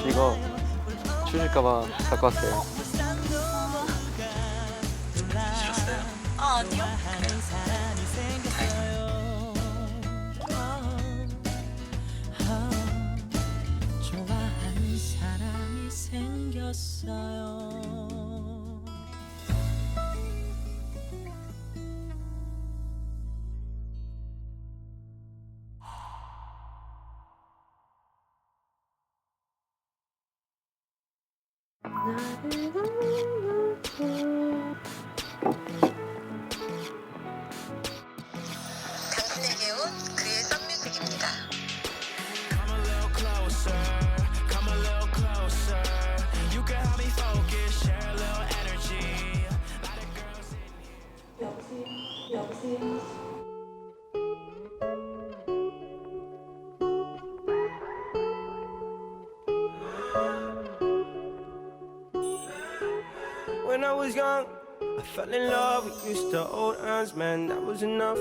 이거 추실까봐 갖고 왔어요. 싫었어요? 아니요. 좋아하는 사람이 생겼어요. 당신에게 온 그의 썸뮤직입니다. When I was young, I fell in love. We used to hold hands, man, that was enough.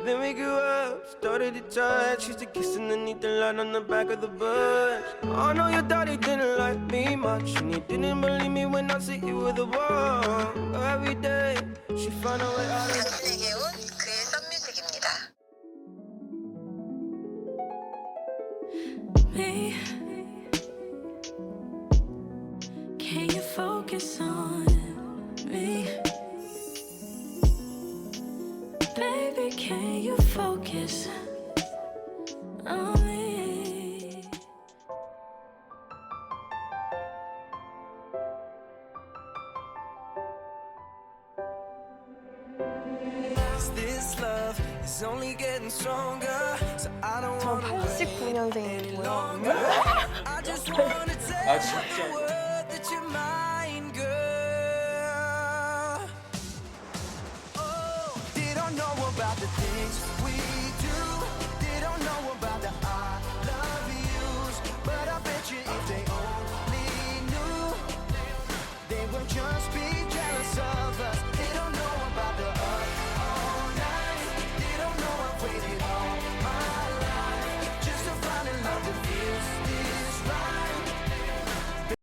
Then we grew up, started to touch. Used to kiss underneath the light on the back of the bus. I know your daddy didn't like me much, and he didn't believe me when I said you were the one. Every day, she found a way out of 당신에게 온 그의 썸뮤직입니다. Me, can you focus on me? Baby, can you focus on me? this love is only getting stronger. So I don't 저 wanna 89년생이고요. I just wanna tell 아, the 진짜. world that you're mine, girl. Oh, they don't know about the things we do.